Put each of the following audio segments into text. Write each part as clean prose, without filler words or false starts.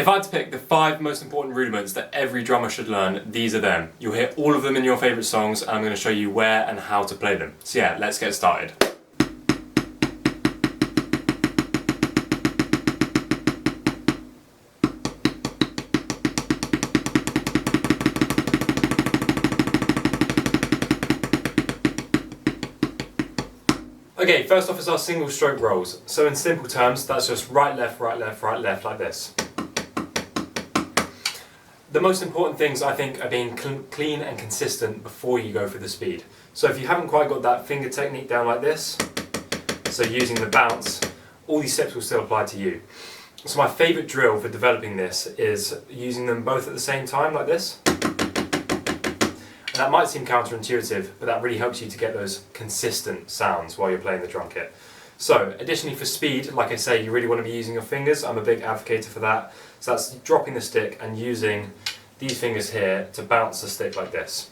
If I had to pick the 5 most important rudiments that every drummer should learn, these are them. You'll hear all of them in your favourite songs, and I'm going to show you where and how to play them. So yeah, let's get started. Okay, first off is our single stroke rolls. So in simple terms, that's just right, left, right, left, right, left, like this. The most important things, I think, are being clean and consistent before you go for the speed. So if you haven't quite got that finger technique down like this, so using the bounce, all these steps will still apply to you. So my favourite drill for developing this is using them both at the same time, like this. And that might seem counterintuitive, but that really helps you to get those consistent sounds while you're playing the drum kit. So, additionally for speed, like I say, you really want to be using your fingers. I'm a big advocate for that. So that's dropping the stick and using these fingers here to bounce the stick like this.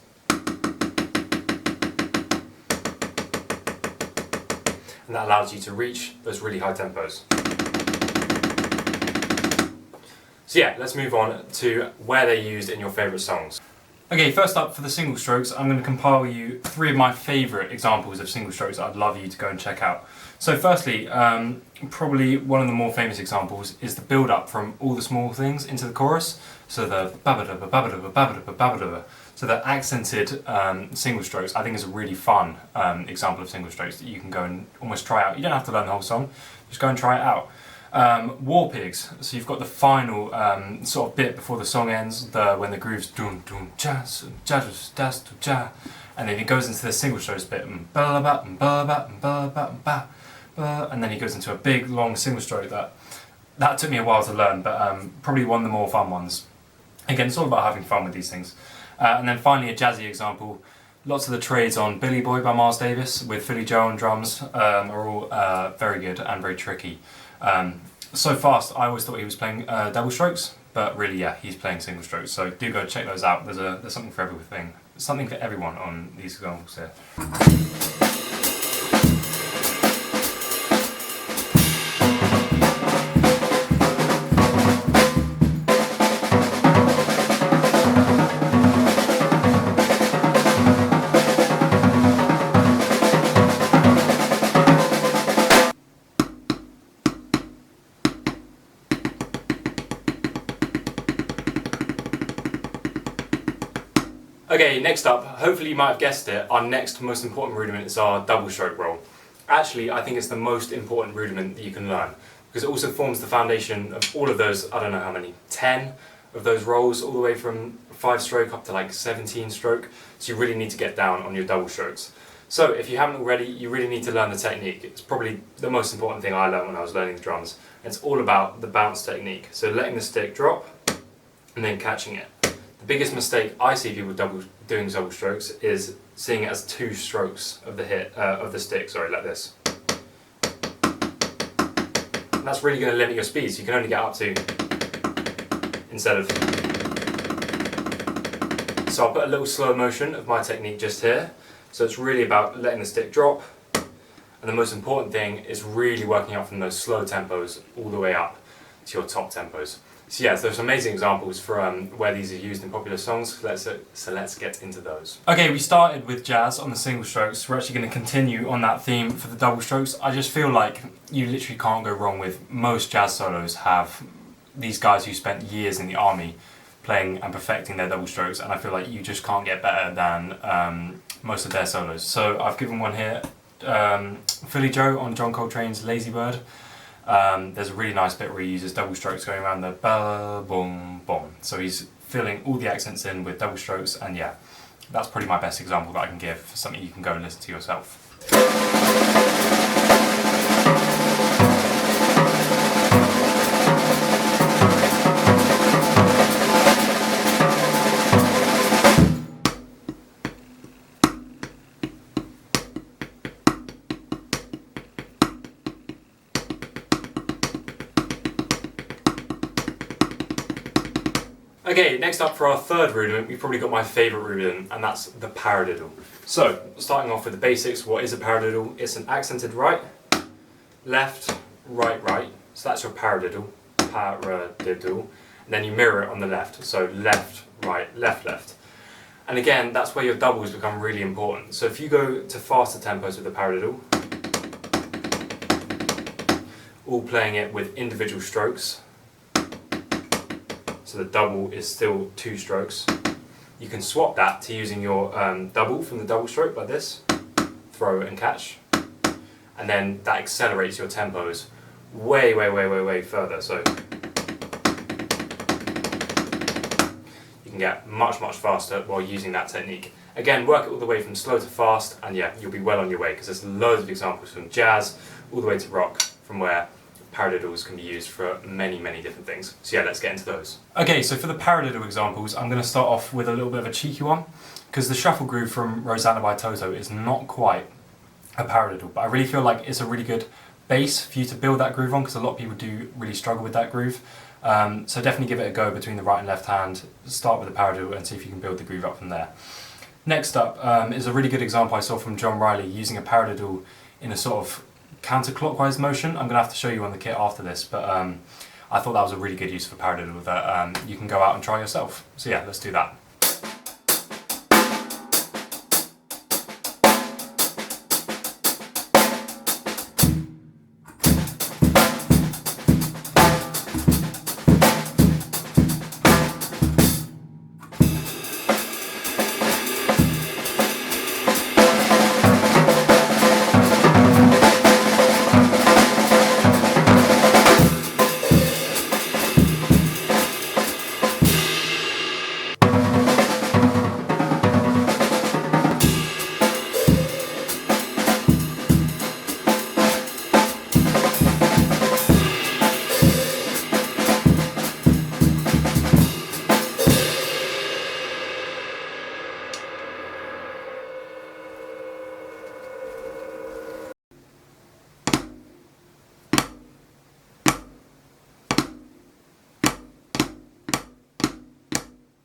And that allows you to reach those really high tempos. So yeah, let's move on to where they're used in your favourite songs. Okay, first up for the single strokes, I'm going to compile you 3 of my favourite examples of single strokes that I'd love you to go and check out. So firstly, probably one of the more famous examples is the build-up from all the small things into the chorus. So the ba-ba-da-ba, ba-ba-da-ba, ba-ba-da-ba, ba-ba-da-ba. So the accented single strokes, I think, is a really fun example of single strokes that you can go and almost try out. You don't have to learn the whole song, just go and try it out. War pigs, so you've got the final sort of bit before the song ends, when the groove's dun dun jazz jazz jazz jazz, and then it goes into the single strokes bit, and then he goes into a big long single stroke that took me a while to learn, but probably one of the more fun ones. Again, it's all about having fun with these things. And then finally a jazzy example. Lots of the trades on Billy Boy by Miles Davis with Philly Joe on drums are all very good and very tricky. So fast, I always thought he was playing double strokes, but really, yeah, he's playing single strokes. So do go check those out. There's something for everything, something for everyone on these examples here. Okay, next up, hopefully you might have guessed it, our next most important rudiment is our double stroke roll. Actually, I think it's the most important rudiment that you can learn, because it also forms the foundation of all of those, I don't know how many, 10 of those rolls, all the way from 5 stroke up to like 17 stroke, so you really need to get down on your double strokes. So if you haven't already, you really need to learn the technique. It's probably the most important thing I learned when I was learning the drums. It's all about the bounce technique, so letting the stick drop and then catching it. The biggest mistake I see people doing double strokes is seeing it as 2 strokes of the stick, like this. And that's really going to limit your speed, so you can only get up to instead of. So I'll put a little slow motion of my technique just here. So it's really about letting the stick drop, and the most important thing is really working up from those slow tempos all the way up to your top tempos. So yeah, there's some amazing examples for where these are used in popular songs, so let's get into those. Okay, we started with jazz on the single strokes. We're actually going to continue on that theme for the double strokes. I just feel like you literally can't go wrong with most jazz solos have these guys who spent years in the army playing and perfecting their double strokes, and I feel like you just can't get better than most of their solos. So I've given one here, Philly Joe on John Coltrane's Lazy Bird. There's a really nice bit where he uses double strokes going around the ba boom boom. So he's filling all the accents in with double strokes, and yeah, that's probably my best example that I can give for something you can go and listen to yourself. Okay, next up for our third rudiment, we've probably got my favourite rudiment, and that's the paradiddle. So, starting off with the basics, what is a paradiddle? It's an accented right, left, right, right. So that's your paradiddle, paradiddle. and then you mirror it on the left. So left, right, left, left. And again, that's where your doubles become really important. So if you go to faster tempos with the paradiddle, all playing it with individual strokes, so the double is still 2 strokes, you can swap that to using your double from the double stroke like this, throw and catch, and then that accelerates your tempos way, way, way, way, way further. So you can get much, much faster while using that technique. Again, work it all the way from slow to fast, and yeah, you'll be well on your way, because there's loads of examples from jazz all the way to rock from where paradiddles can be used for many, many different things. So yeah, let's get into those. Okay, so for the paradiddle examples, I'm going to start off with a little bit of a cheeky one, because the shuffle groove from Rosanna by Toto is not quite a paradiddle, but I really feel like it's a really good base for you to build that groove on, because a lot of people do really struggle with that groove. So definitely give it a go between the right and left hand, start with the paradiddle and see if you can build the groove up from there. Next up is a really good example I saw from John Riley using a paradiddle in a sort of counterclockwise motion. I'm going to have to show you on the kit after this, but I thought that was a really good use for paradiddle that you can go out and try yourself. So yeah, let's do that.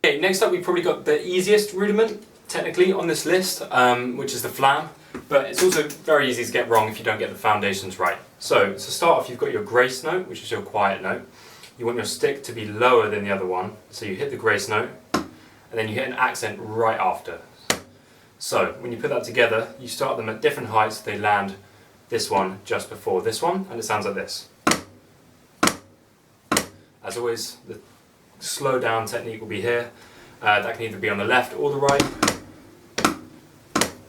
Okay, next up we've probably got the easiest rudiment technically on this list, which is the flam, but it's also very easy to get wrong if you don't get the foundations right. So to start off, you've got your grace note, which is your quiet note. You want your stick to be lower than the other one, so you hit the grace note, and then you hit an accent right after. So when you put that together, you start them at different heights, they land this one just before this one, and it sounds like this. As always, the slow down technique will be here. That can either be on the left or the right.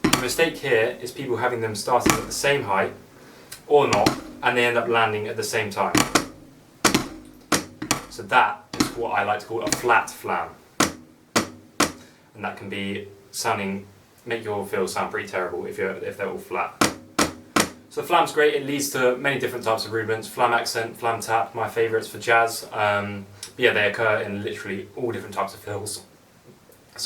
The mistake here is people having them starting at the same height or not, and they end up landing at the same time. So that is what I like to call a flat flam, and that can be make your fills sound pretty terrible if they're all flat. So the flam's great. It leads to many different types of rudiments. Flam accent, flam tap, my favourites for jazz. Yeah, they occur in literally all different types of fills.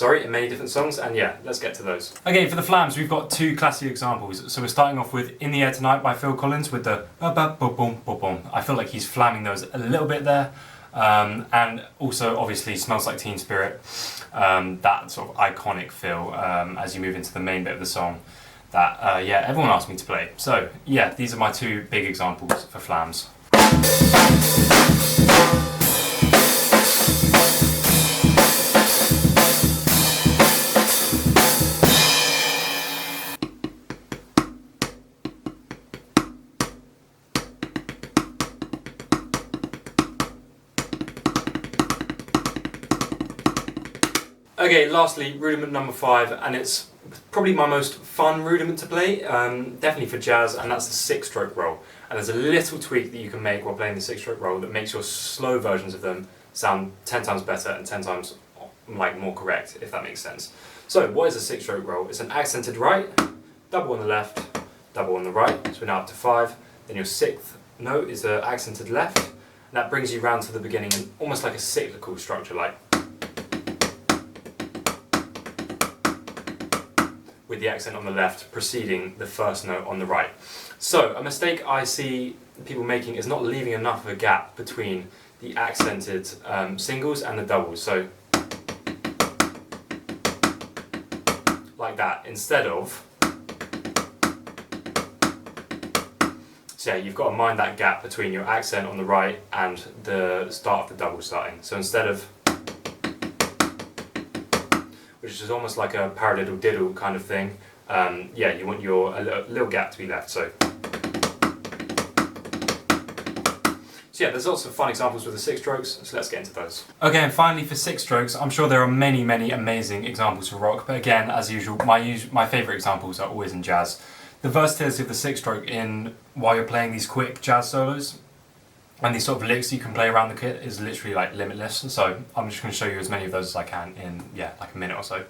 In many different songs, and yeah, let's get to those. Okay, for the flams, we've got 2 classic examples. So we're starting off with In the Air Tonight by Phil Collins with the ba-ba-ba-boom-ba-boom. I feel like he's flamming those a little bit there. And also, obviously, Smells Like Teen Spirit, that sort of iconic fill as you move into the main bit of the song that, yeah, everyone asked me to play. So, yeah, these are my 2 big examples for flams. Okay, lastly, rudiment number 5, and it's probably my most fun rudiment to play, definitely for jazz, and that's the 6-stroke roll. And there's a little tweak that you can make while playing the 6-stroke roll that makes your slow versions of them sound 10 times better and 10 times more correct, if that makes sense. So, what is a 6-stroke roll? It's an accented right, double on the left, double on the right, so we're now up to 5. Then your 6th note is an accented left, and that brings you round to the beginning, and almost like a cyclical structure, like, with the accent on the left preceding the first note on the right. So a mistake I see people making is not leaving enough of a gap between the accented singles and the doubles. So like that, instead of So yeah, you've got to mind that gap between your accent on the right and the start of the double starting. So instead of, which is almost like a paradiddle diddle kind of thing, yeah, you want a little gap to be left. So yeah, there's lots of fun examples with the six strokes, so let's get into those. Okay, and finally for six strokes, I'm sure there are many, many amazing examples for rock, but again, as usual, my favourite examples are always in jazz. The versatility of the six stroke while you're playing these quick jazz solos, and these sort of licks you can play around the kit is literally like limitless, so I'm just going to show you as many of those as I can in, yeah, like a minute or so.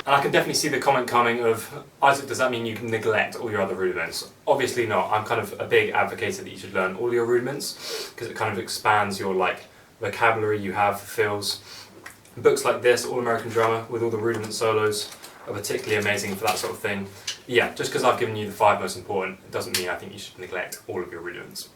And I can definitely see the comment coming of, Isaac, does that mean you can neglect all your other rudiments? Obviously not. I'm kind of a big advocate that you should learn all your rudiments because it kind of expands your vocabulary you have for fills. Books like this, All American Drummer, with all the rudiment solos, are particularly amazing for that sort of thing. Yeah, just because I've given you the 5 most important, it doesn't mean I think you should neglect all of your rudiments.